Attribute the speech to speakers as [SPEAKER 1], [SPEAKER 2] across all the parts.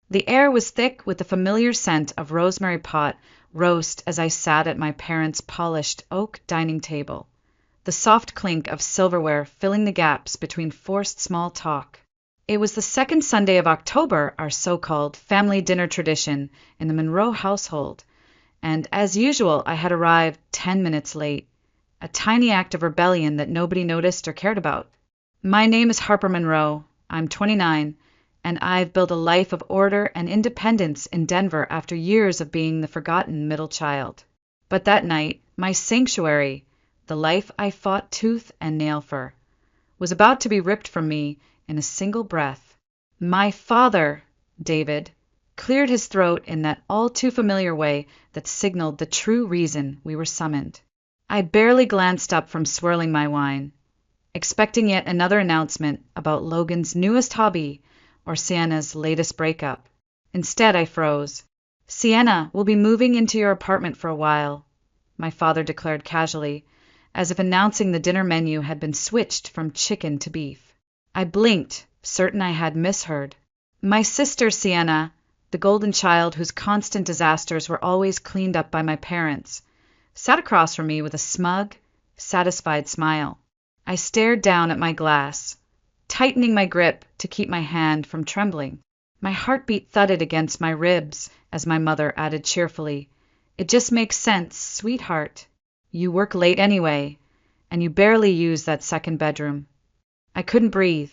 [SPEAKER 1] The air was thick with the familiar scent of rosemary pot roast as I sat at my parents' polished oak dining table, the soft clink of silverware filling the gaps between forced small talk. It was the second Sunday of October, our so-called family dinner tradition in the Monroe household, and as usual I had arrived 10 minutes late, a tiny act of rebellion that nobody noticed or cared about. My name is Harper Monroe. I'm 29, and I've built a life of order and independence in Denver after years of being the forgotten middle child. But that night, my sanctuary, the life I fought tooth and nail for, was about to be ripped from me in a single breath. My father, David, cleared his throat in that all-too-familiar way that signaled the true reason we were summoned. I barely glanced up from swirling my wine, expecting yet another announcement about Logan's newest hobby or Sienna's latest breakup. Instead, I froze. "Sienna will be moving into your apartment for a while," my father declared casually, as if announcing the dinner menu had been switched from chicken to beef. I blinked, certain I had misheard. My sister Sienna, the golden child whose constant disasters were always cleaned up by my parents, sat across from me with a smug, satisfied smile. I stared down at my glass, tightening my grip to keep my hand from trembling. My heartbeat thudded against my ribs as my mother added cheerfully, "It just makes sense, sweetheart. You work late anyway, and you barely use that second bedroom." I couldn't breathe.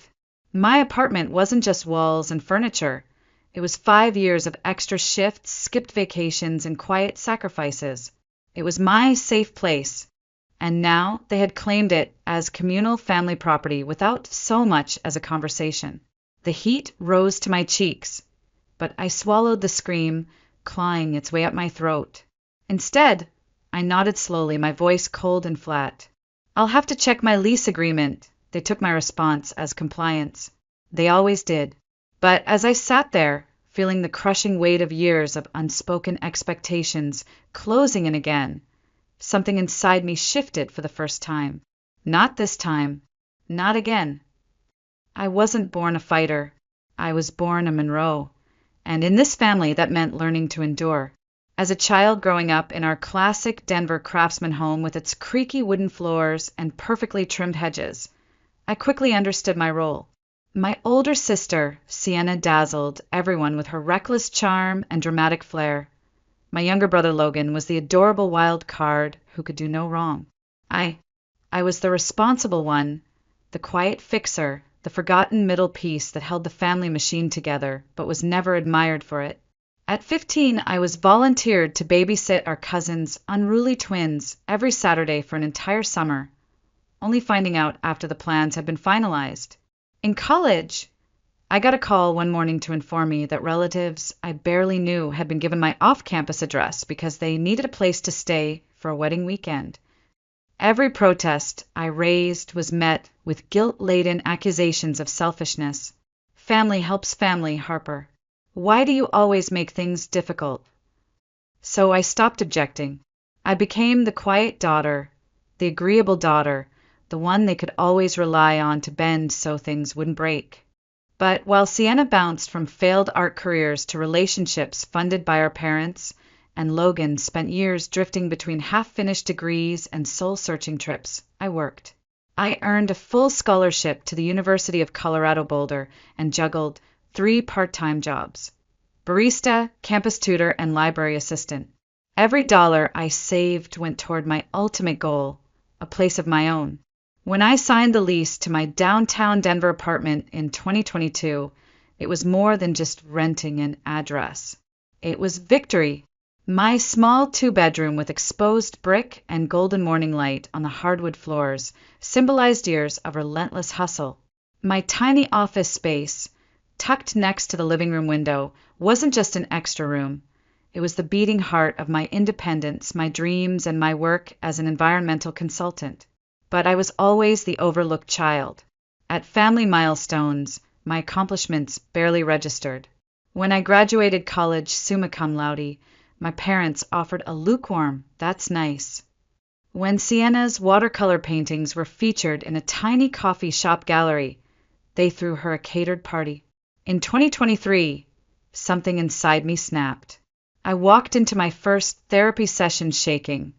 [SPEAKER 1] My apartment wasn't just walls and furniture. It was 5 years of extra shifts, skipped vacations, and quiet sacrifices. It was my safe place, and now they had claimed it as communal family property without so much as a conversation. The heat rose to my cheeks, but I swallowed the scream, clawing its way up my throat. Instead, I nodded slowly, my voice cold and flat. "I'll have to check my lease agreement." They took my response as compliance. They always did. But as I sat there, feeling the crushing weight of years of unspoken expectations closing in again, something inside me shifted for the first time. Not this time. Not again. I wasn't born a fighter. I was born a Monroe. And in this family, that meant learning to endure. As a child growing up in our classic Denver craftsman home with its creaky wooden floors and perfectly trimmed hedges, I quickly understood my role. My older sister, Sienna, dazzled everyone with her reckless charm and dramatic flair. My younger brother, Logan, was the adorable wild card who could do no wrong. I was the responsible one, the quiet fixer, the forgotten middle piece that held the family machine together, but was never admired for it. At 15, I was volunteered to babysit our cousins' unruly twins every Saturday for an entire summer, only finding out after the plans had been finalized. In college, I got a call one morning to inform me that relatives I barely knew had been given my off-campus address because they needed a place to stay for a wedding weekend. Every protest I raised was met with guilt-laden accusations of selfishness. Family helps family, Harper. Why do you always make things difficult? So I stopped objecting. I became the quiet daughter, the agreeable daughter, the one they could always rely on to bend so things wouldn't break. But while Sienna bounced from failed art careers to relationships funded by our parents, and Logan spent years drifting between half-finished degrees and soul-searching trips, I worked. I earned a full scholarship to the University of Colorado Boulder and juggled 3 part-time jobs: barista, campus tutor, and library assistant. Every dollar I saved went toward my ultimate goal, a place of my own. When I signed the lease to my downtown Denver apartment in 2022, it was more than just renting an address. It was victory. My small 2-bedroom with exposed brick and golden morning light on the hardwood floors symbolized years of relentless hustle. My tiny office space, tucked next to the living room window, wasn't just an extra room. It was the beating heart of my independence, my dreams, and my work as an environmental consultant. But I was always the overlooked child. At family milestones, my accomplishments barely registered. When I graduated college summa cum laude, my parents offered a lukewarm, "That's nice." When Sienna's watercolor paintings were featured in a tiny coffee shop gallery, they threw her a catered party. In 2023, something inside me snapped. I walked into my first therapy session shaking,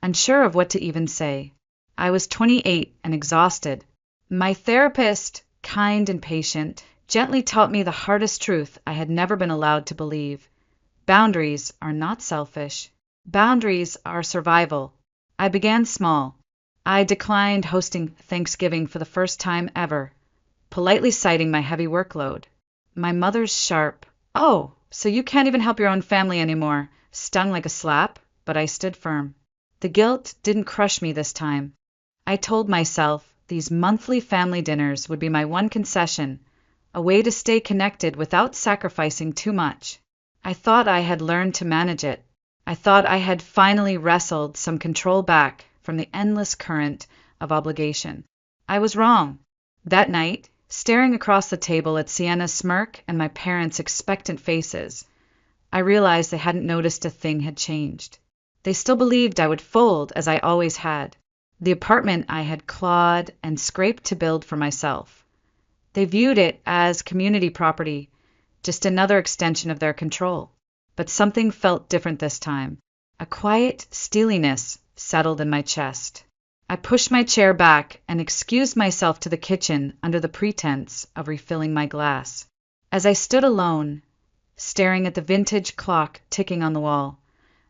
[SPEAKER 1] unsure of what to even say. I was 28 and exhausted. My therapist, kind and patient, gently taught me the hardest truth I had never been allowed to believe. Boundaries are not selfish. Boundaries are survival. I began small. I declined hosting Thanksgiving for the first time ever, politely citing my heavy workload. My mother's sharp, "Oh, so you can't even help your own family anymore," stung like a slap, but I stood firm. The guilt didn't crush me this time. I told myself these monthly family dinners would be my one concession, a way to stay connected without sacrificing too much. I thought I had learned to manage it. I thought I had finally wrestled some control back from the endless current of obligation. I was wrong. That night, staring across the table at Sienna's smirk and my parents' expectant faces, I realized they hadn't noticed a thing had changed. They still believed I would fold as I always had. The apartment I had clawed and scraped to build for myself. They viewed it as community property, just another extension of their control. But something felt different this time. A quiet steeliness settled in my chest. I pushed my chair back and excused myself to the kitchen under the pretense of refilling my glass. As I stood alone, staring at the vintage clock ticking on the wall,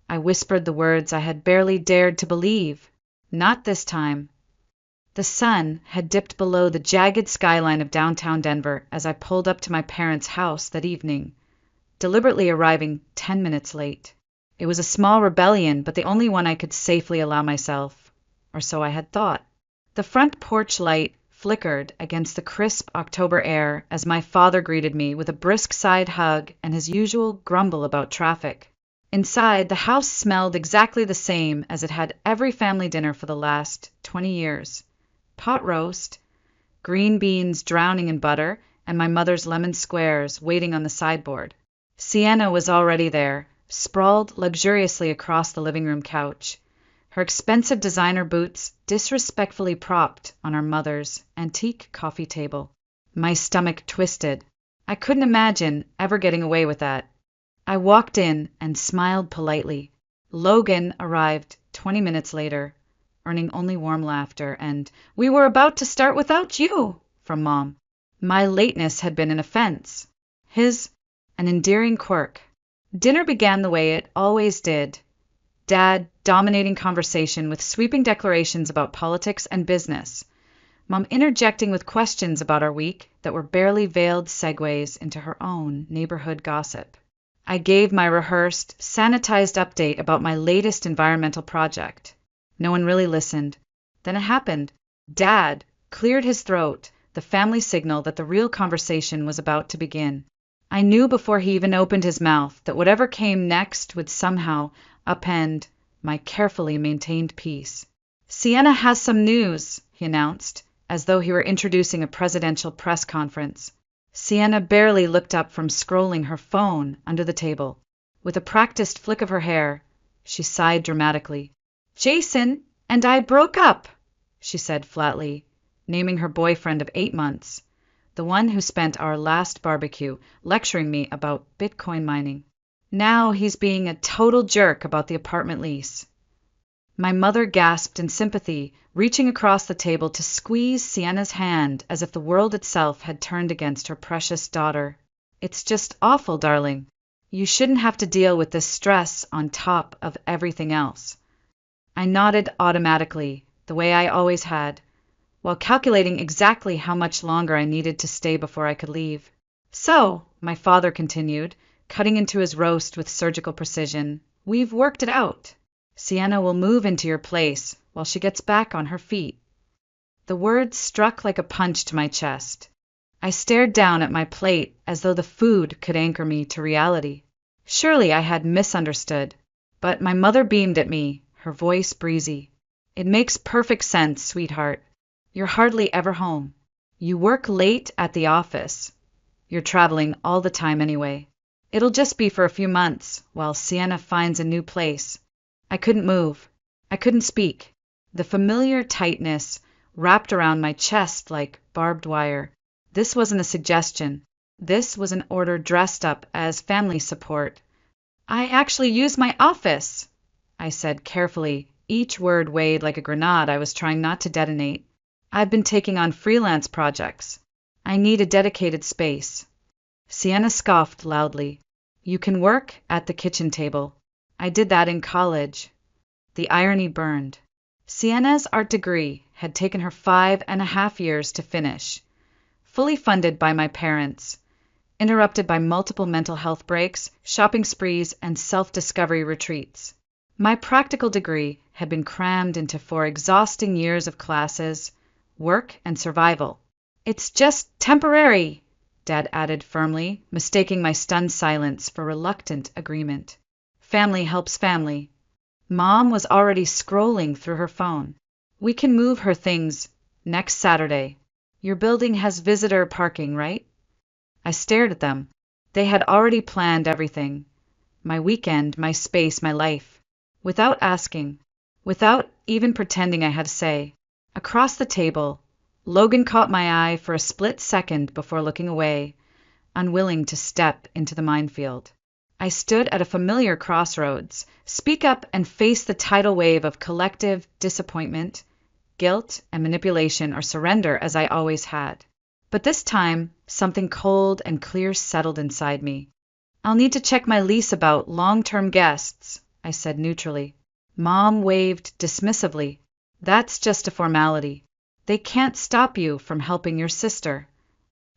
[SPEAKER 1] I whispered the words I had barely dared to believe. Not this time. The sun had dipped below the jagged skyline of downtown Denver as I pulled up to my parents' house that evening, deliberately arriving 10 minutes late. It was a small rebellion, but the only one I could safely allow myself, or so I had thought. The front porch light flickered against the crisp October air as my father greeted me with a brisk side hug and his usual grumble about traffic. Inside, the house smelled exactly the same as it had every family dinner for the last 20 years. Pot roast, green beans drowning in butter, and my mother's lemon squares waiting on the sideboard. Sienna was already there, sprawled luxuriously across the living room couch, her expensive designer boots disrespectfully propped on our mother's antique coffee table. My stomach twisted. I couldn't imagine ever getting away with that. I walked in and smiled politely. Logan arrived 20 minutes later, earning only warm laughter, and "We were about to start without you," from Mom. My lateness had been an offense. His, an endearing quirk. Dinner began the way it always did. Dad dominating conversation with sweeping declarations about politics and business. Mom interjecting with questions about our week that were barely veiled segues into her own neighborhood gossip. I gave my rehearsed, sanitized update about my latest environmental project. No one really listened. Then it happened. Dad cleared his throat, the family signal that the real conversation was about to begin. I knew before he even opened his mouth that whatever came next would somehow upend my carefully maintained peace. "Sienna has some news," he announced, as though he were introducing a presidential press conference. Sienna barely looked up from scrolling her phone under the table. With a practiced flick of her hair, she sighed dramatically. "Jason and I broke up," she said flatly, naming her boyfriend of 8 months, the one who spent our last barbecue lecturing me about Bitcoin mining. Now he's being a total jerk about the apartment lease. My mother gasped in sympathy, reaching across the table to squeeze Sienna's hand as if the world itself had turned against her precious daughter. "It's just awful, darling. You shouldn't have to deal with this stress on top of everything else." I nodded automatically, the way I always had, while calculating exactly how much longer I needed to stay before I could leave. "So," my father continued, cutting into his roast with surgical precision, "we've worked it out. Sienna will move into your place while she gets back on her feet." The words struck like a punch to my chest. I stared down at my plate as though the food could anchor me to reality. Surely I had misunderstood, but my mother beamed at me, her voice breezy. "It makes perfect sense, sweetheart. You're hardly ever home. You work late at the office. You're traveling all the time anyway. It'll just be for a few months while Sienna finds a new place." I couldn't move. I couldn't speak. The familiar tightness wrapped around my chest like barbed wire. This wasn't a suggestion. This was an order dressed up as family support. "I actually use my office," I said carefully, each word weighed like a grenade I was trying not to detonate. "I've been taking on freelance projects. I need a dedicated space." Sienna scoffed loudly. "You can work at the kitchen table. I did that in college." The irony burned. Sienna's art degree had taken her 5.5 years to finish, fully funded by my parents, interrupted by multiple mental health breaks, shopping sprees, and self-discovery retreats. My practical degree had been crammed into 4 exhausting years of classes, work, and survival. "It's just temporary," Dad added firmly, mistaking my stunned silence for reluctant agreement. Family helps family. Mom was already scrolling through her phone. "We can move her things next Saturday. Your building has visitor parking, right?" I stared at them. They had already planned everything. My weekend, my space, my life. Without asking. Without even pretending I had a say. Across the table, Logan caught my eye for a split second before looking away, unwilling to step into the minefield. I stood at a familiar crossroads, speak up and face the tidal wave of collective disappointment, guilt, and manipulation, or surrender as I always had. But this time, something cold and clear settled inside me. "I'll need to check my lease about long-term guests," I said neutrally. Mom waved dismissively. "That's just a formality. They can't stop you from helping your sister."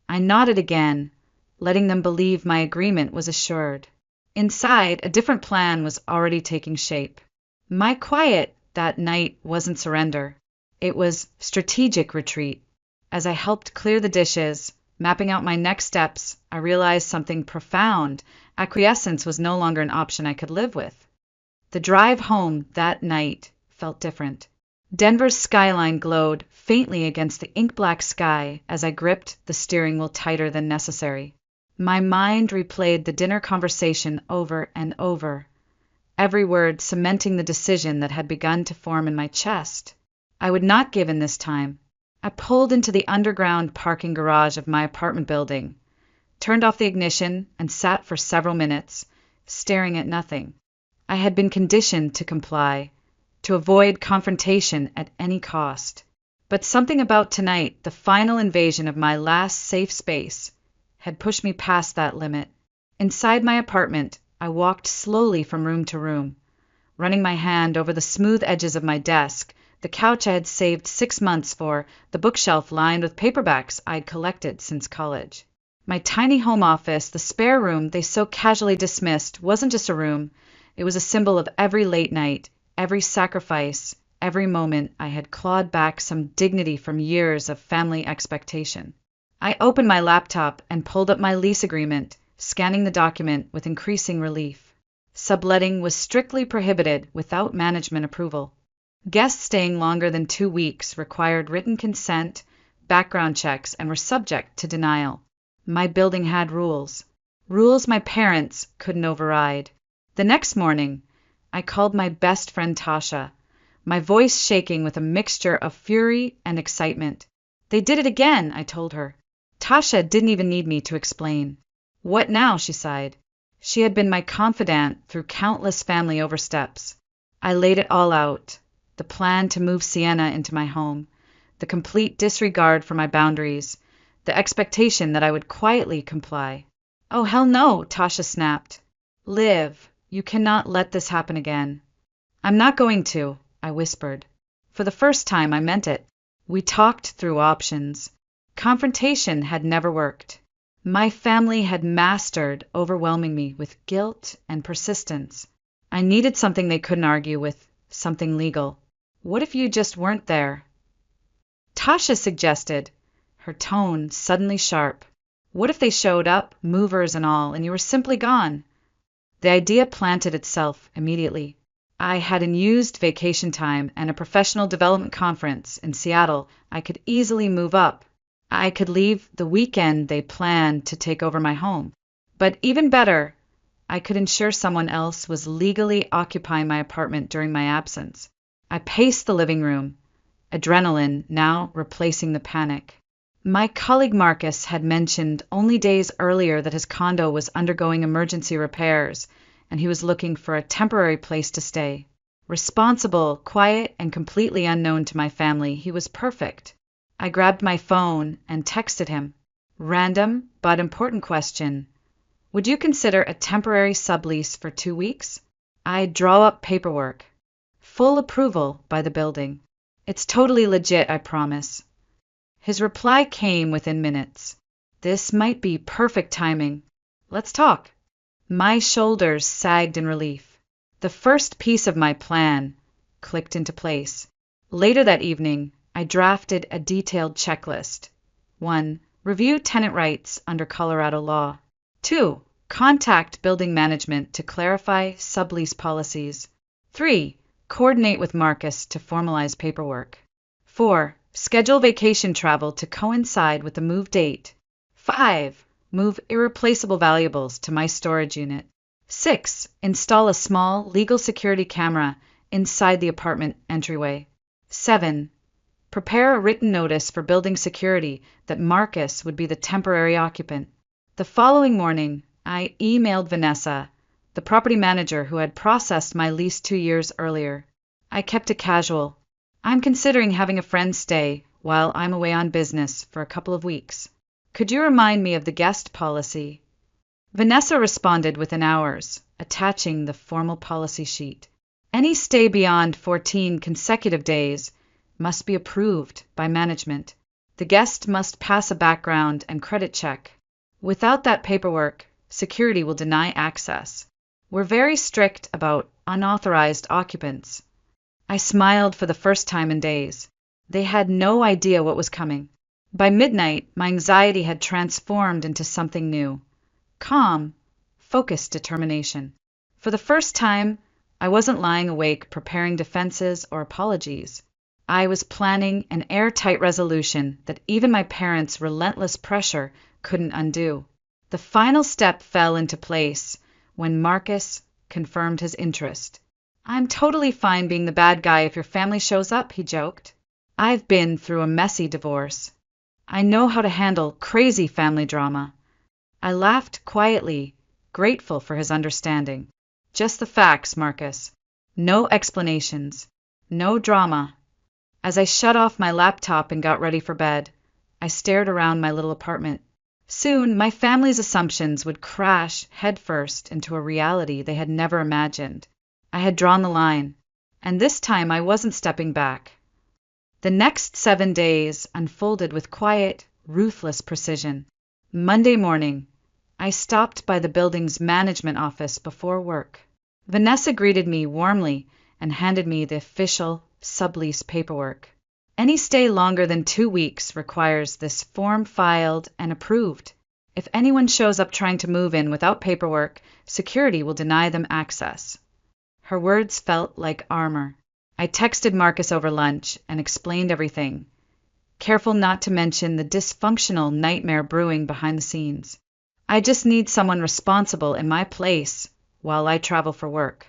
[SPEAKER 1] I nodded again, letting them believe my agreement was assured. Inside, a different plan was already taking shape. My quiet that night wasn't surrender. It was strategic retreat. As I helped clear the dishes, mapping out my next steps, I realized something profound. Acquiescence was no longer an option I could live with. The drive home that night felt different. Denver's skyline glowed faintly against the ink-black sky as I gripped the steering wheel tighter than necessary. My mind replayed the dinner conversation over and over, every word cementing the decision that had begun to form in my chest. I would not give in this time. I pulled into the underground parking garage of my apartment building, turned off the ignition, and sat for several minutes, staring at nothing. I had been conditioned to comply, to avoid confrontation at any cost. But something about tonight, the final invasion of my last safe space, had pushed me past that limit. Inside my apartment, I walked slowly from room to room, running my hand over the smooth edges of my desk, the couch I had saved 6 months for, the bookshelf lined with paperbacks I'd collected since college. My tiny home office, the spare room they so casually dismissed, wasn't just a room. It was a symbol of every late night, every sacrifice, every moment I had clawed back some dignity from years of family expectation. I opened my laptop and pulled up my lease agreement, scanning the document with increasing relief. Subletting was strictly prohibited without management approval. Guests staying longer than 2 weeks required written consent, background checks, and were subject to denial. My building had rules. Rules my parents couldn't override. The next morning, I called my best friend Tasha, my voice shaking with a mixture of fury and excitement. "They did it again," I told her. Tasha didn't even need me to explain. "What now?" she sighed. She had been my confidant through countless family oversteps. I laid it all out. The plan to move Sienna into my home, the complete disregard for my boundaries, the expectation that I would quietly comply. "Oh, hell no," Tasha snapped. "Liv, you cannot let this happen again." "I'm not going to," I whispered. For the first time, I meant it. We talked through options. Confrontation had never worked. My family had mastered overwhelming me with guilt and persistence. I needed something they couldn't argue with, something legal. "What if you just weren't there?" Tasha suggested, her tone suddenly sharp. "What if they showed up, movers and all, and you were simply gone?" The idea planted itself immediately. I had unused vacation time and a professional development conference in Seattle. I could easily move up. I could leave the weekend they planned to take over my home. But even better, I could ensure someone else was legally occupying my apartment during my absence. I paced the living room, adrenaline now replacing the panic. My colleague Marcus had mentioned only days earlier that his condo was undergoing emergency repairs, and he was looking for a temporary place to stay. Responsible, quiet, and completely unknown to my family, he was perfect. I grabbed my phone and texted him. Random, but important question. Would you consider a temporary sublease for 2 weeks? I draw up paperwork. Full approval by the building. It's totally legit, I promise. His reply came within minutes. This might be perfect timing. Let's talk. My shoulders sagged in relief. The first piece of my plan clicked into place. Later that evening, I drafted a detailed checklist. 1. Review tenant rights under Colorado law. 2. Contact building management to clarify sublease policies. 3. Coordinate with Marcus to formalize paperwork. 4. Schedule vacation travel to coincide with the move date. 5. Move irreplaceable valuables to my storage unit. 6. Install a small legal security camera inside the apartment entryway. 7. Prepare a written notice for building security that Marcus would be the temporary occupant. The following morning, I emailed Vanessa, the property manager who had processed my lease 2 years earlier. I kept it casual. I'm considering having a friend stay while I'm away on business for a couple of weeks. Could you remind me of the guest policy? Vanessa responded within hours, attaching the formal policy sheet. Any stay beyond 14 consecutive days must be approved by management. The guest must pass a background and credit check. Without that paperwork, security will deny access. We're very strict about unauthorized occupants. I smiled for the first time in days. They had no idea what was coming. By midnight, my anxiety had transformed into something new. Calm, focused determination. For the first time, I wasn't lying awake preparing defenses or apologies. I was planning an airtight resolution that even my parents' relentless pressure couldn't undo. The final step fell into place when Marcus confirmed his interest. I'm totally fine being the bad guy if your family shows up, he joked. I've been through a messy divorce. I know how to handle crazy family drama. I laughed quietly, grateful for his understanding. Just the facts, Marcus. No explanations. No drama. As I shut off my laptop and got ready for bed, I stared around my little apartment. Soon, my family's assumptions would crash headfirst into a reality they had never imagined. I had drawn the line, and this time I wasn't stepping back. The next 7 days unfolded with quiet, ruthless precision. Monday morning, I stopped by the building's management office before work. Vanessa greeted me warmly and handed me the official sublease paperwork. Any stay longer than 2 weeks requires this form filed and approved. If anyone shows up trying to move in without paperwork, security will deny them access. Her words felt like armor. I texted Marcus over lunch and explained everything, careful not to mention the dysfunctional nightmare brewing behind the scenes. I just need someone responsible in my place while I travel for work.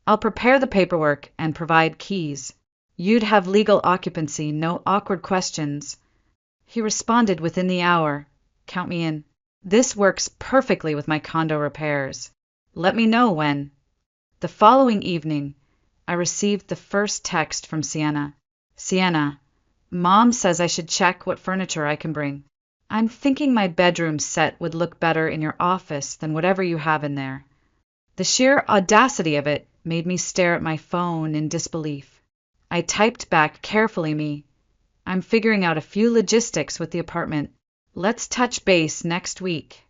[SPEAKER 1] I'll prepare the paperwork and provide keys. You'd have legal occupancy, no awkward questions. He responded within the hour. Count me in. This works perfectly with my condo repairs. Let me know when. The following evening, I received the first text from Sienna. Sienna, Mom says I should check what furniture I can bring. I'm thinking my bedroom set would look better in your office than whatever you have in there. The sheer audacity of it made me stare at my phone in disbelief. I typed back carefully, I'm figuring out a few logistics with the apartment. Let's touch base next week.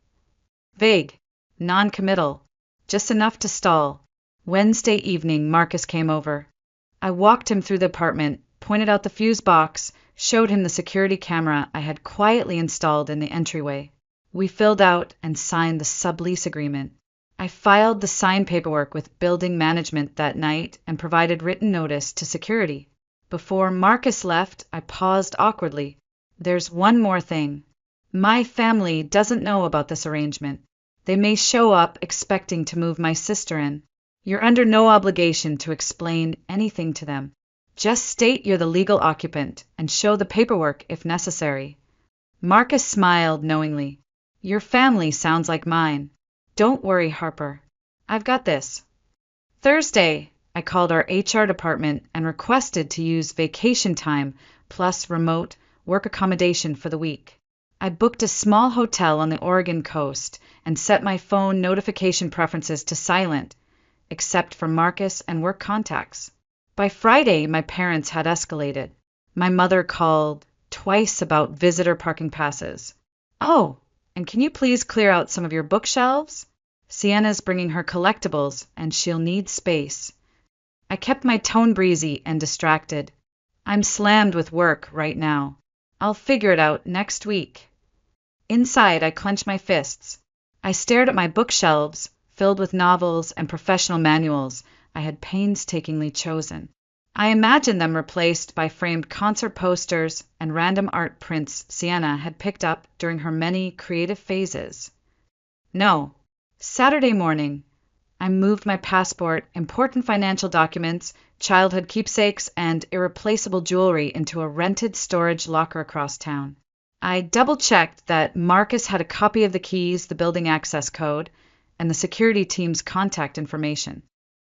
[SPEAKER 1] Vague, non-committal, just enough to stall. Wednesday evening, Marcus came over. I walked him through the apartment, pointed out the fuse box, showed him the security camera I had quietly installed in the entryway. We filled out and signed the sublease agreement. I filed the signed paperwork with building management that night and provided written notice to security. Before Marcus left, I paused awkwardly. There's one more thing. My family doesn't know about this arrangement. They may show up expecting to move my sister in. You're under no obligation to explain anything to them. Just state you're the legal occupant and show the paperwork if necessary. Marcus smiled knowingly. Your family sounds like mine. Don't worry, Harper. I've got this. Thursday, I called our HR department and requested to use vacation time plus remote work accommodation for the week. I booked a small hotel on the Oregon coast and set my phone notification preferences to silent, except for Marcus and work contacts. By Friday, my parents had escalated. My mother called twice about visitor parking passes. Oh, and can you please clear out some of your bookshelves? Sienna's bringing her collectibles, and she'll need space. I kept my tone breezy and distracted. I'm slammed with work right now. I'll figure it out next week. Inside, I clenched my fists. I stared at my bookshelves, filled with novels and professional manuals I had painstakingly chosen. I imagined them replaced by framed concert posters and random art prints Sienna had picked up during her many creative phases. No. Saturday morning, I moved my passport, important financial documents, childhood keepsakes, and irreplaceable jewelry into a rented storage locker across town. I double-checked that Marcus had a copy of the keys, the building access code, and the security team's contact information.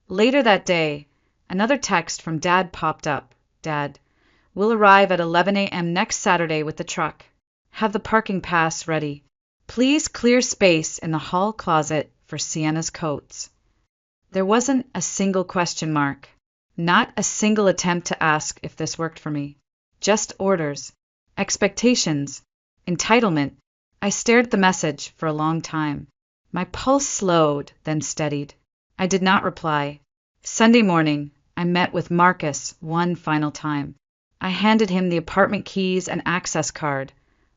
[SPEAKER 1] Later that day, another text from Dad popped up. Dad, we'll arrive at 11 a.m. next Saturday with the truck. Have the parking pass ready. Please clear space in the hall closet for Sienna's coats. There wasn't a single question mark, not a single attempt to ask if this worked for me. Just orders, expectations, entitlement. I stared at the message for a long time. My pulse slowed, then steadied. I did not reply. Sunday morning, I met with Marcus one final time. I handed him the apartment keys and access card,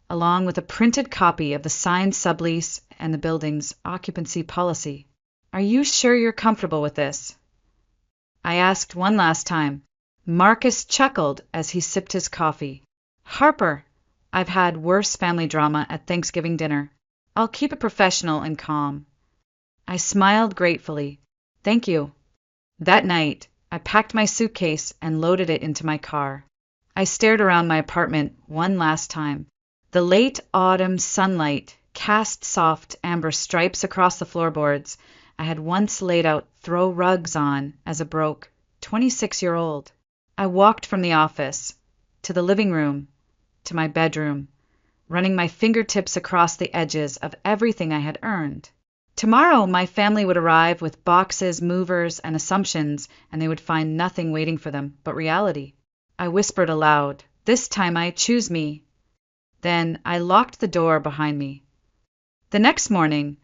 [SPEAKER 1] along with a printed copy of the signed sublease and the building's occupancy policy. Are you sure you're comfortable with this? I asked one last time. Marcus chuckled as he sipped his coffee. Harper, I've had worse family drama at Thanksgiving dinner. I'll keep it professional and calm. I smiled gratefully. Thank you. That night, I packed my suitcase and loaded it into my car. I stared around my apartment one last time. The late autumn sunlight cast soft amber stripes across the floorboards I had once laid out throw rugs on as a broke 26-year-old. I walked from the office to the living room to my bedroom, running my fingertips across the edges of everything I had earned. Tomorrow my family would arrive with boxes, movers, and assumptions, and they would find nothing waiting for them but reality. I whispered aloud, this time I choose me. Then I locked the door behind me. The next morning,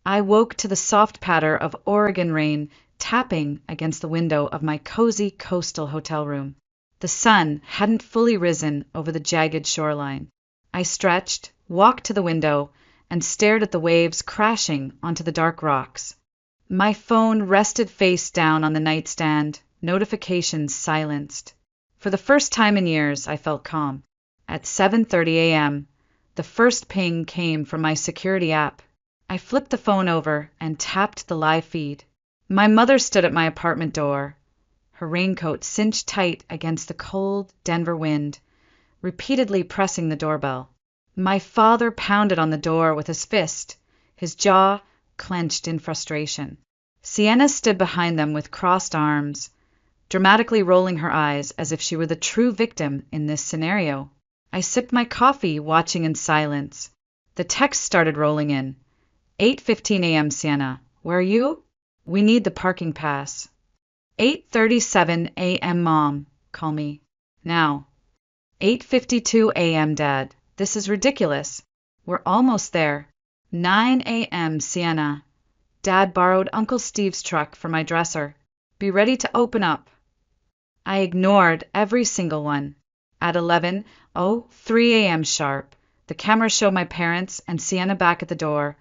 [SPEAKER 1] I woke to the soft patter of Oregon rain tapping against the window of my cozy coastal hotel room. The sun hadn't fully risen over the jagged shoreline. I stretched, walked to the window, and stared at the waves crashing onto the dark rocks. My phone rested face down on the nightstand, notifications silenced. For the first time in years, I felt calm. At 7:30 a.m., the first ping came from my security app. I flipped the phone over and tapped the live feed. My mother stood at my apartment door, her raincoat cinched tight against the cold Denver wind, repeatedly pressing the doorbell. My father pounded on the door with his fist, his jaw clenched in frustration. Sienna stood behind them with crossed arms, dramatically rolling her eyes as if she were the true victim in this scenario. I sipped my coffee, watching in silence. The text started rolling in. 8:15 a.m. Sienna. Where are you? We need the parking pass. 8:37 a.m. Mom. Call me. Now. 8:52 a.m. Dad. This is ridiculous. We're almost there. 9 a.m. Sienna. Dad borrowed Uncle Steve's truck for my dresser. Be ready to open up. I ignored every single one. At 11:03 a.m. sharp, the cameras show my parents and Sienna back at the door,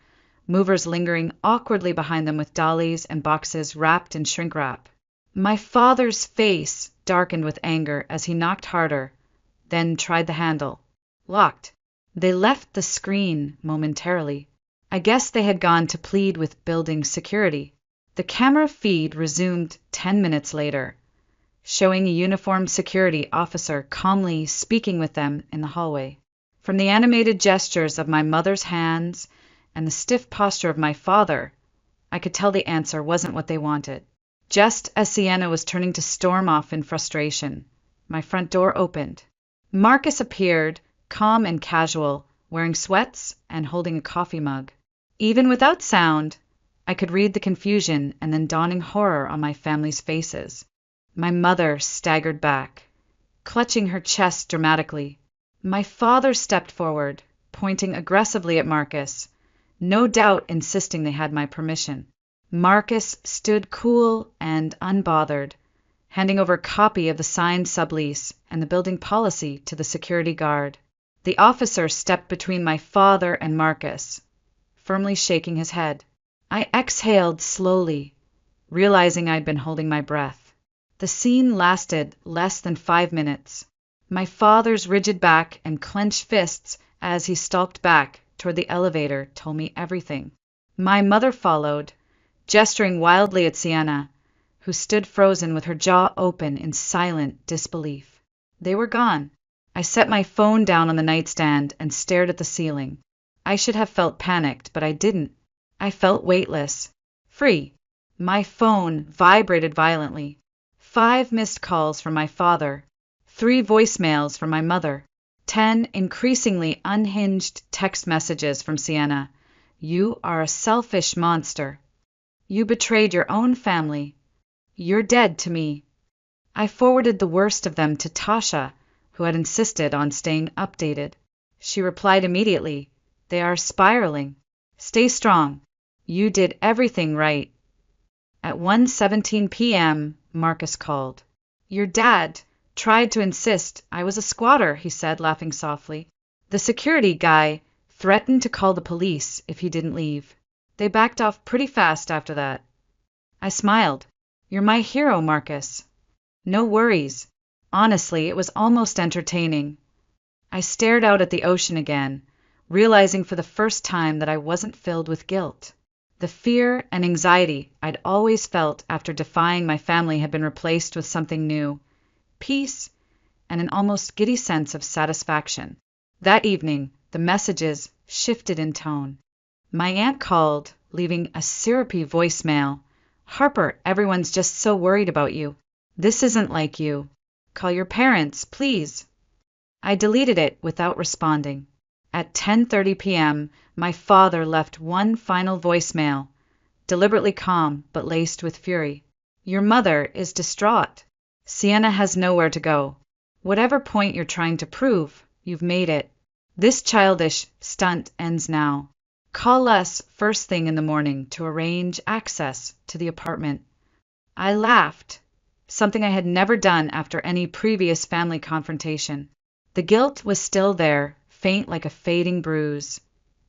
[SPEAKER 1] movers lingering awkwardly behind them with dollies and boxes wrapped in shrink wrap. My father's face darkened with anger as he knocked harder, then tried the handle. Locked. They left the screen momentarily. I guess they had gone to plead with building security. The camera feed resumed 10 minutes later, showing a uniformed security officer calmly speaking with them in the hallway. From the animated gestures of my mother's hands and the stiff posture of my father, I could tell the answer wasn't what they wanted. Just as Sienna was turning to storm off in frustration, my front door opened. Marcus appeared, calm and casual, wearing sweats and holding a coffee mug. Even without sound, I could read the confusion and then dawning horror on my family's faces. My mother staggered back, clutching her chest dramatically. My father stepped forward, pointing aggressively at Marcus, no doubt insisting they had my permission. Marcus stood cool and unbothered, handing over a copy of the signed sublease and the building policy to the security guard. The officer stepped between my father and Marcus, firmly shaking his head. I exhaled slowly, realizing I'd been holding my breath. The scene lasted less than 5 minutes. My father's rigid back and clenched fists as he stalked back toward the elevator told me everything. My mother followed, gesturing wildly at Sienna, who stood frozen with her jaw open in silent disbelief. They were gone. I set my phone down on the nightstand and stared at the ceiling. I should have felt panicked, but I didn't. I felt weightless, free. My phone vibrated violently. 5 missed calls from my father, 3 voicemails from my mother, 10 increasingly unhinged text messages from Sienna. You are a selfish monster. You betrayed your own family. You're dead to me. I forwarded the worst of them to Tasha, who had insisted on staying updated. She replied immediately, They are spiraling. Stay strong. You did everything right. At 1:17 p.m., Marcus called. Your dad tried to insist I was a squatter, he said, laughing softly. The security guy threatened to call the police if he didn't leave. They backed off pretty fast after that. I smiled. You're my hero, Marcus. No worries. Honestly, it was almost entertaining. I stared out at the ocean again, realizing for the first time that I wasn't filled with guilt. The fear and anxiety I'd always felt after defying my family had been replaced with something new, peace, and an almost giddy sense of satisfaction. That evening, the messages shifted in tone. My aunt called, leaving a syrupy voicemail. Harper, everyone's just so worried about you. This isn't like you. Call your parents, please. I deleted it without responding. At 10:30 p.m., my father left one final voicemail, deliberately calm but laced with fury. Your mother is distraught. Sienna has nowhere to go. Whatever point you're trying to prove, you've made it. This childish stunt ends now. Call us first thing in the morning to arrange access to the apartment. I laughed, something I had never done after any previous family confrontation. The guilt was still there, faint like a fading bruise,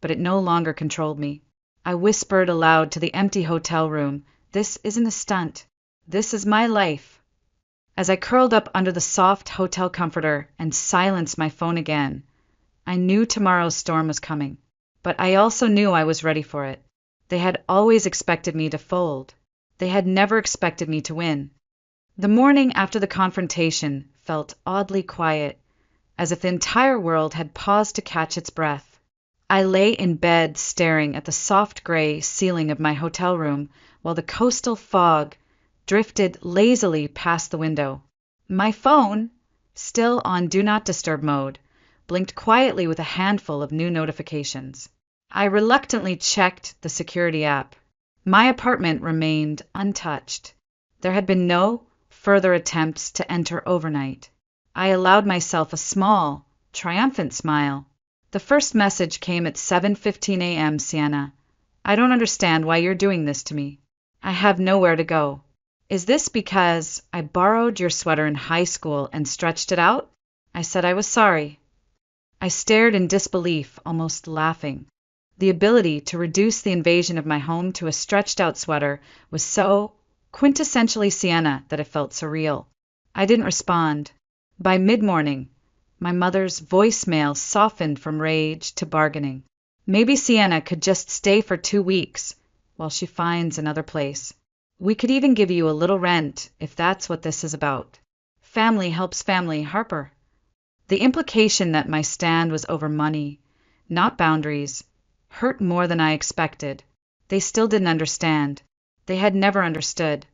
[SPEAKER 1] but it no longer controlled me. I whispered aloud to the empty hotel room, This isn't a stunt. This is my life. As I curled up under the soft hotel comforter and silenced my phone again, I knew tomorrow's storm was coming, but I also knew I was ready for it. They had always expected me to fold. They had never expected me to win. The morning after the confrontation felt oddly quiet, as if the entire world had paused to catch its breath. I lay in bed staring at the soft gray ceiling of my hotel room while the coastal fog drifted lazily past the window. My phone, still on Do Not Disturb mode, blinked quietly with a handful of new notifications. I reluctantly checked the security app. My apartment remained untouched. There had been no further attempts to enter overnight. I allowed myself a small, triumphant smile. The first message came at 7:15 a.m. Sienna. I don't understand why you're doing this to me. I have nowhere to go. Is this because I borrowed your sweater in high school and stretched it out? I said I was sorry. I stared in disbelief, almost laughing. The ability to reduce the invasion of my home to a stretched-out sweater was so quintessentially Sienna that it felt surreal. I didn't respond. By mid-morning, my mother's voicemail softened from rage to bargaining. Maybe Sienna could just stay for 2 weeks while she finds another place. We could even give you a little rent if that's what this is about. Family helps family, Harper. The implication that my stand was over money, not boundaries, hurt more than I expected. They still didn't understand. They had never understood.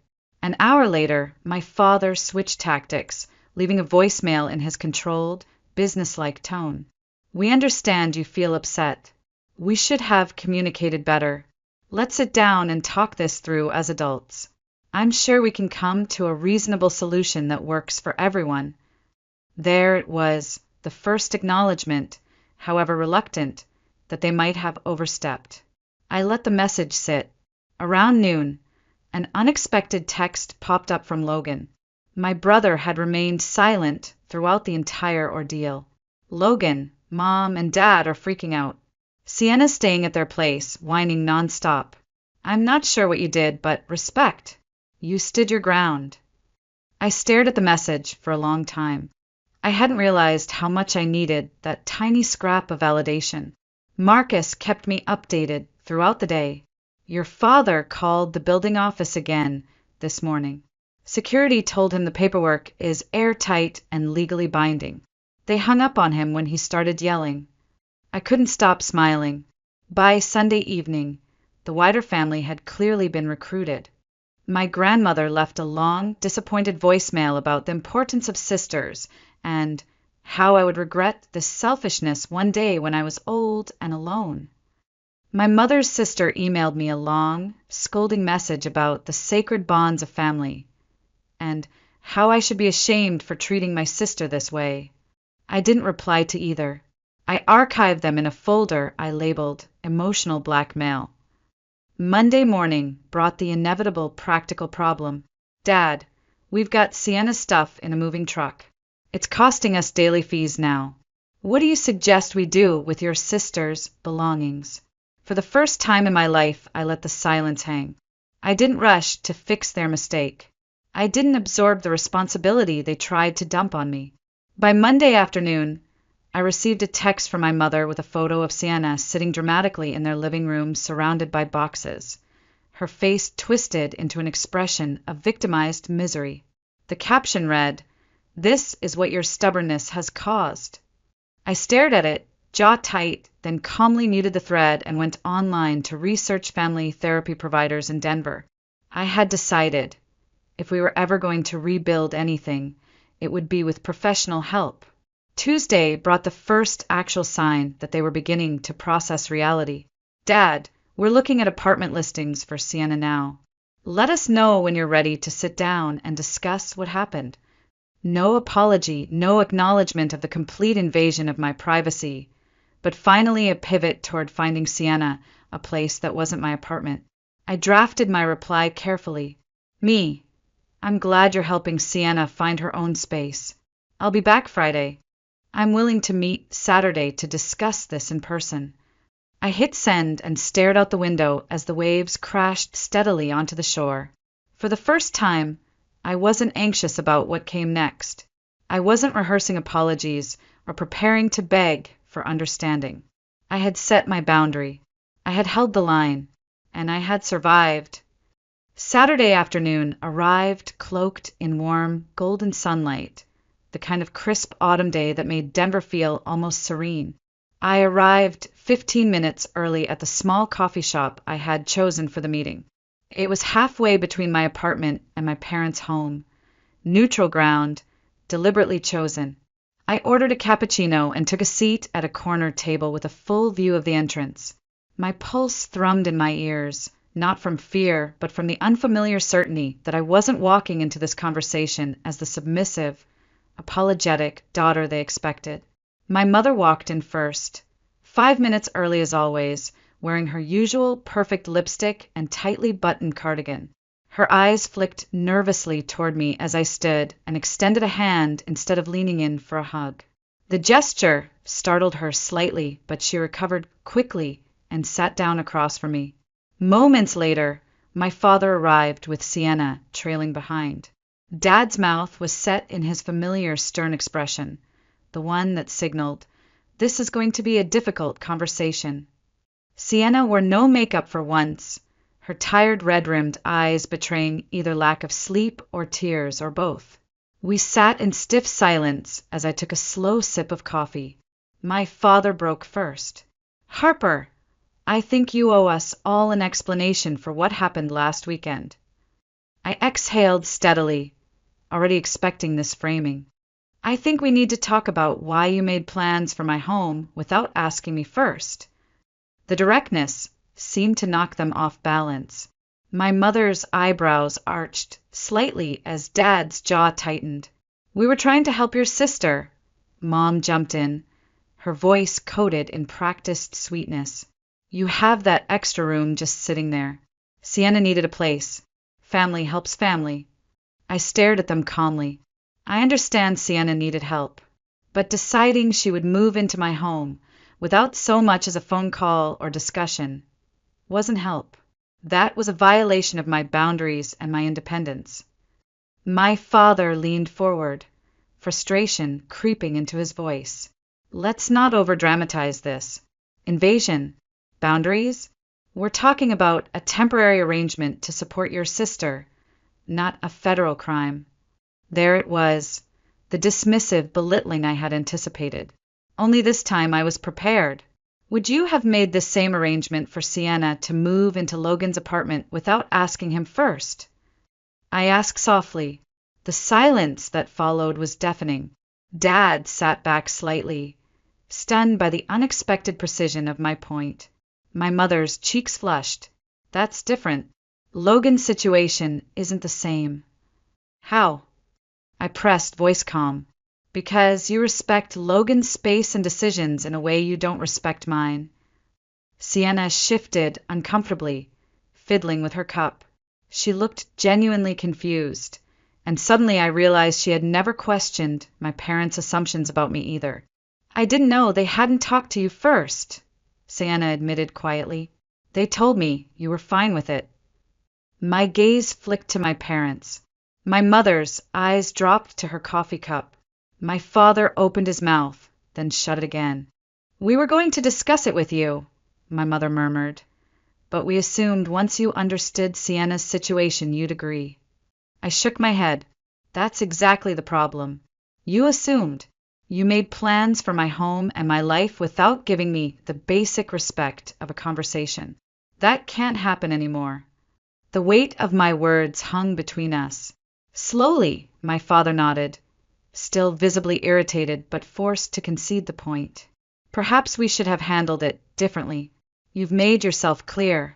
[SPEAKER 1] An hour later, my father switched tactics, leaving a voicemail in his controlled, businesslike tone. "We understand you feel upset. We should have communicated better. Let's sit down and talk this through as adults. I'm sure we can come to a reasonable solution that works for everyone." There it was, the first acknowledgement, however reluctant, that they might have overstepped. I let the message sit. Around noon, an unexpected text popped up from Logan. My brother had remained silent throughout the entire ordeal. "Logan, Mom and Dad are freaking out. Sienna's staying at their place, whining nonstop. I'm not sure what you did, but respect. You stood your ground." I stared at the message for a long time. I hadn't realized how much I needed that tiny scrap of validation. Marcus kept me updated throughout the day. "Your father called the building office again this morning. Security told him the paperwork is airtight and legally binding." They hung up on him when he started yelling. I couldn't stop smiling. By Sunday evening, the wider family had clearly been recruited. My grandmother left a long, disappointed voicemail about the importance of sisters and how I would regret this selfishness one day when I was old and alone. My mother's sister emailed me a long, scolding message about the sacred bonds of family and how I should be ashamed for treating my sister this way. I didn't reply to either. I archived them in a folder I labeled emotional blackmail. Monday morning brought the inevitable practical problem. "Dad, we've got Sienna's stuff in a moving truck. It's costing us daily fees now. What do you suggest we do with your sister's belongings?" For the first time in my life, I let the silence hang. I didn't rush to fix their mistake. I didn't absorb the responsibility they tried to dump on me. By Monday afternoon, I received a text from my mother with a photo of Sienna sitting dramatically in their living room surrounded by boxes, her face twisted into an expression of victimized misery. The caption read, "This is what your stubbornness has caused." I stared at it, jaw tight, then calmly muted the thread and went online to research family therapy providers in Denver. I had decided, if we were ever going to rebuild anything, it would be with professional help. Tuesday brought the first actual sign that they were beginning to process reality. "Dad, we're looking at apartment listings for Sienna now. Let us know when you're ready to sit down and discuss what happened." No apology, no acknowledgement of the complete invasion of my privacy, but finally a pivot toward finding Sienna a place that wasn't my apartment. I drafted my reply carefully. "Me, I'm glad you're helping Sienna find her own space. I'll be back Friday. I'm willing to meet Saturday to discuss this in person." I hit send and stared out the window as the waves crashed steadily onto the shore. For the first time, I wasn't anxious about what came next. I wasn't rehearsing apologies or preparing to beg for understanding. I had set my boundary. I had held the line, and I had survived. Saturday afternoon arrived cloaked in warm, golden sunlight, the kind of crisp autumn day that made Denver feel almost serene. I arrived 15 minutes early at the small coffee shop I had chosen for the meeting. It was halfway between my apartment and my parents' home. Neutral ground, deliberately chosen. I ordered a cappuccino and took a seat at a corner table with a full view of the entrance. My pulse thrummed in my ears, not from fear, but from the unfamiliar certainty that I wasn't walking into this conversation as the submissive, apologetic daughter they expected. My mother walked in first, 5 minutes early as always, wearing her usual perfect lipstick and tightly buttoned cardigan. Her eyes flicked nervously toward me as I stood and extended a hand instead of leaning in for a hug. The gesture startled her slightly, but she recovered quickly and sat down across from me. Moments later, my father arrived with Sienna trailing behind. Dad's mouth was set in his familiar stern expression, the one that signaled, "This is going to be a difficult conversation." Sienna wore no makeup for once, her tired red-rimmed eyes betraying either lack of sleep or tears or both. We sat in stiff silence as I took a slow sip of coffee. My father broke first. "Harper, I think you owe us all an explanation for what happened last weekend." I exhaled steadily, already expecting this framing. "I think we need to talk about why you made plans for my home without asking me first." The directness seemed to knock them off balance. My mother's eyebrows arched slightly as Dad's jaw tightened. "We were trying to help your sister," Mom jumped in, her voice coated in practiced sweetness. "You have that extra room just sitting there. Sienna needed a place. Family helps family." I stared at them calmly. I understand Sienna needed help, but deciding she would move into my home without so much as a phone call or discussion wasn't help. That was a violation of my boundaries and my independence. My father leaned forward, frustration creeping into his voice. "Let's not overdramatize this. Invasion? Boundaries? We're talking about a temporary arrangement to support your sister, not a federal crime." There it was, the dismissive belittling I had anticipated. Only this time I was prepared. "Would you have made the same arrangement for Sienna to move into Logan's apartment without asking him first?" I asked softly. The silence that followed was deafening. Dad sat back slightly, stunned by the unexpected precision of my point. My mother's cheeks flushed. "That's different. Logan's situation isn't the same." "How?" I pressed, voice calm. "Because you respect Logan's space and decisions in a way you don't respect mine." Sienna shifted uncomfortably, fiddling with her cup. She looked genuinely confused, and suddenly I realized she had never questioned my parents' assumptions about me either. "I didn't know they hadn't talked to you first," Sienna admitted quietly. "They told me you were fine with it." My gaze flicked to my parents. My mother's eyes dropped to her coffee cup. My father opened his mouth, then shut it again. "We were going to discuss it with you," my mother murmured, "but we assumed once you understood Sienna's situation you'd agree." I shook my head. "That's exactly the problem. You assumed. You made plans for my home and my life without giving me the basic respect of a conversation. That can't happen anymore." The weight of my words hung between us. Slowly, my father nodded, still visibly irritated but forced to concede the point. "Perhaps we should have handled it differently. You've made yourself clear."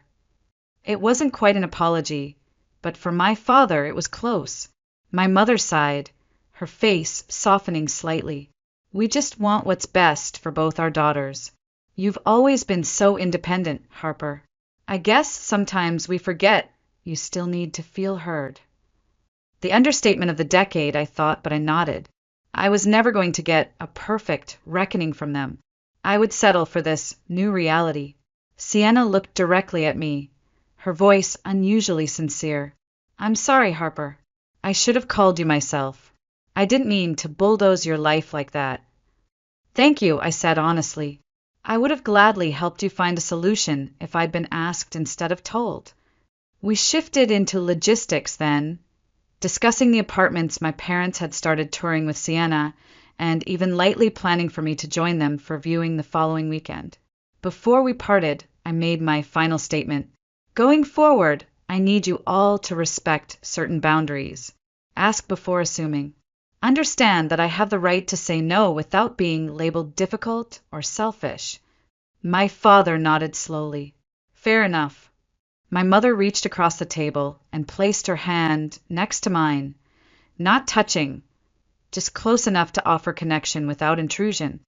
[SPEAKER 1] It wasn't quite an apology, but for my father it was close. My mother sighed, her face softening slightly. "We just want what's best for both our daughters. You've always been so independent, Harper. I guess sometimes we forget you still need to feel heard." The understatement of the decade, I thought, but I nodded. I was never going to get a perfect reckoning from them. I would settle for this new reality. Sienna looked directly at me, her voice unusually sincere. "I'm sorry, Harper. I should have called you myself. I didn't mean to bulldoze your life like that." "Thank you," I said honestly. "I would have gladly helped you find a solution if I'd been asked instead of told." We shifted into logistics then, discussing the apartments my parents had started touring with Sienna, and even lightly planning for me to join them for viewing the following weekend. Before we parted, I made my final statement. "Going forward, I need you all to respect certain boundaries. Ask before assuming. Understand that I have the right to say no without being labeled difficult or selfish." My father nodded slowly. "Fair enough." My mother reached across the table and placed her hand next to mine, not touching, just close enough to offer connection without intrusion.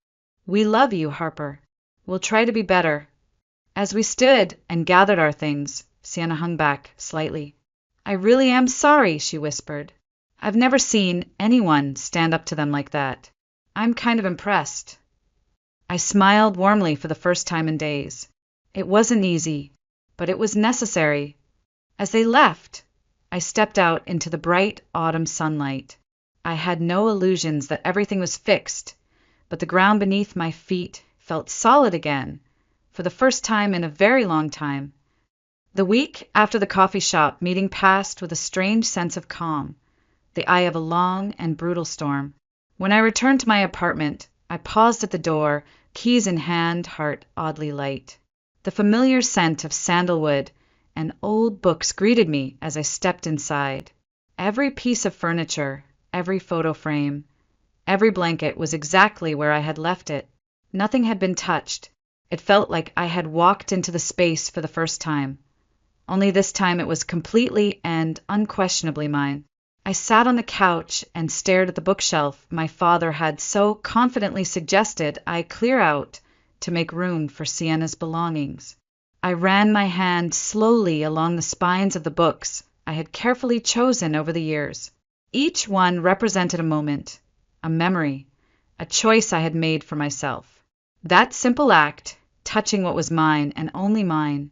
[SPEAKER 1] "We love you, Harper. We'll try to be better." As we stood and gathered our things, Sienna hung back slightly. "I really am sorry," she whispered. "I've never seen anyone stand up to them like that. I'm kind of impressed." I smiled warmly for the first time in days. It wasn't easy, but it was necessary. As they left, I stepped out into the bright autumn sunlight. I had no illusions that everything was fixed, but the ground beneath my feet felt solid again, for the first time in a very long time. The week after the coffee shop meeting passed with a strange sense of calm. the eye of a long and brutal storm. When I returned to my apartment, I paused at the door, keys in hand, heart oddly light. The familiar scent of sandalwood and old books greeted me as I stepped inside. Every piece of furniture, every photo frame, every blanket was exactly where I had left it. Nothing had been touched. It felt like I had walked into the space for the first time. Only this time it was completely and unquestionably mine. I sat on the couch and stared at the bookshelf my father had so confidently suggested I clear out to make room for Sienna's belongings. I ran my hand slowly along the spines of the books I had carefully chosen over the years. Each one represented a moment, a memory, a choice I had made for myself. That simple act, touching what was mine and only mine,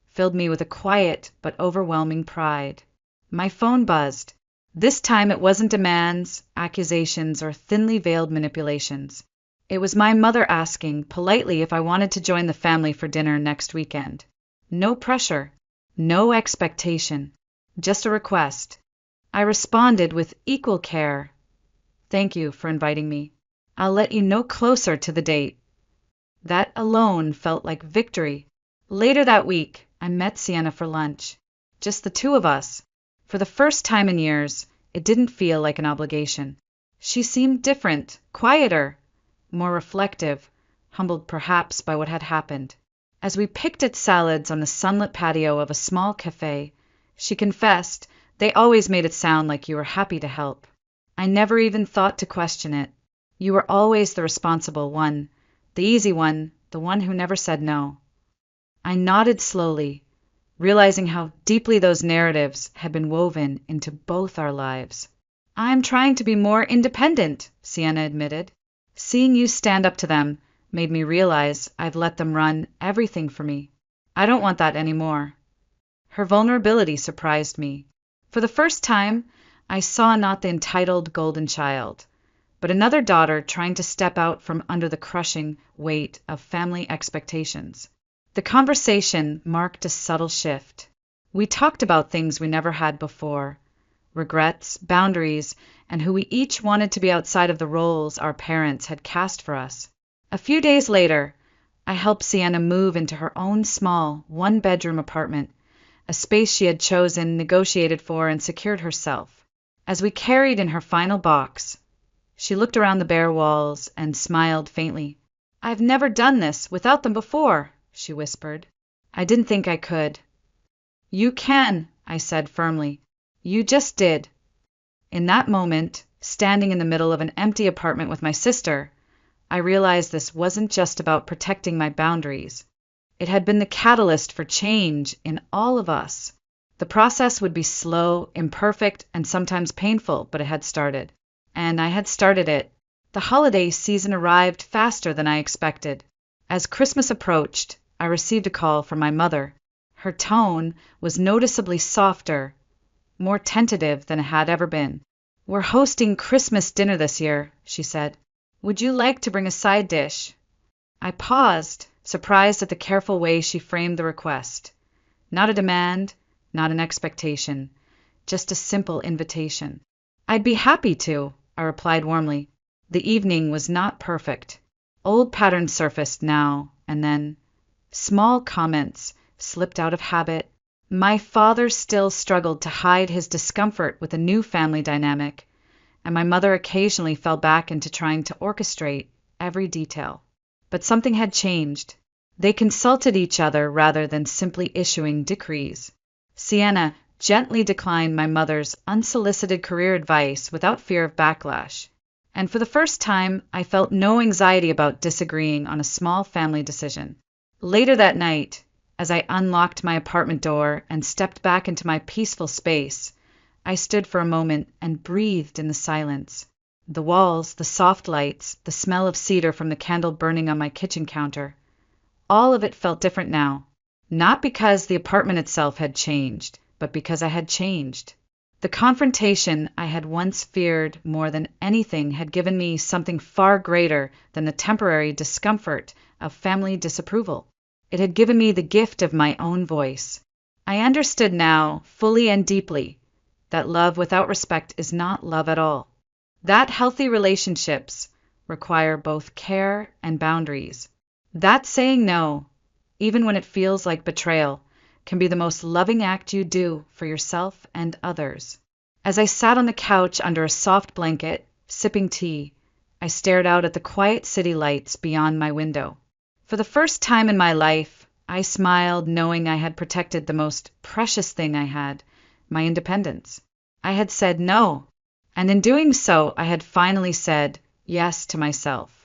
[SPEAKER 1] filled me with a quiet but overwhelming pride. My phone buzzed. This time it wasn't demands, accusations, or thinly veiled manipulations. It was my mother asking politely if I wanted to join the family for dinner next weekend. No pressure, no expectation, just a request. I responded with equal care. Thank you for inviting me. I'll let you know closer to the date. That alone felt like victory. Later that week, I met Sienna for lunch. Just the two of us. For the first time in years, it didn't feel like an obligation. She seemed different, quieter, more reflective, humbled perhaps by what had happened. As we picked at salads on the sunlit patio of a small cafe, she confessed, "They always made it sound like you were happy to help. I never even thought to question it. You were always the responsible one, the easy one, the one who never said no." I nodded slowly, realizing how deeply those narratives had been woven into both our lives. "I'm trying to be more independent," Sienna admitted. "Seeing you stand up to them made me realize I've let them run everything for me. I don't want that anymore." Her vulnerability surprised me. For the first time, I saw not the entitled golden child, but another daughter trying to step out from under the crushing weight of family expectations. The conversation marked a subtle shift. We talked about things we never had before, regrets, boundaries, and who we each wanted to be outside of the roles our parents had cast for us. A few days later, I helped Sienna move into her own small, one-bedroom apartment, a space she had chosen, negotiated for, and secured herself. As we carried in her final box, she looked around the bare walls and smiled faintly. "I've never done this without them before," she whispered. "I didn't think I could." "You can," I said firmly. "You just did." In that moment, standing in the middle of an empty apartment with my sister, I realized this wasn't just about protecting my boundaries. It had been the catalyst for change in all of us. The process would be slow, imperfect, and sometimes painful, but it had started. And I had started it. The holiday season arrived faster than I expected. As Christmas approached, I received a call from my mother. Her tone was noticeably softer, more tentative than it had ever been. "We're hosting Christmas dinner this year," she said. "Would you like to bring a side dish?" I paused, surprised at the careful way she framed the request. Not a demand, not an expectation, just a simple invitation. "I'd be happy to," I replied warmly. The evening was not perfect. Old patterns surfaced now and then. Small comments slipped out of habit. My father still struggled to hide his discomfort with a new family dynamic, and my mother occasionally fell back into trying to orchestrate every detail. But something had changed. They consulted each other rather than simply issuing decrees. Sienna gently declined my mother's unsolicited career advice without fear of backlash. And for the first time, I felt no anxiety about disagreeing on a small family decision. Later that night, as I unlocked my apartment door and stepped back into my peaceful space, I stood for a moment and breathed in the silence. The walls, the soft lights, the smell of cedar from the candle burning on my kitchen counter, all of it felt different now. Not because the apartment itself had changed, but because I had changed. The confrontation I had once feared more than anything had given me something far greater than the temporary discomfort of family disapproval. It had given me the gift of my own voice. I understood now, fully and deeply, that love without respect is not love at all. That healthy relationships require both care and boundaries. That saying no, even when it feels like betrayal, can be the most loving act you do for yourself and others. As I sat on the couch under a soft blanket, sipping tea, I stared out at the quiet city lights beyond my window. For the first time in my life, I smiled knowing I had protected the most precious thing I had, my independence. I had said no, and in doing so, I had finally said yes to myself.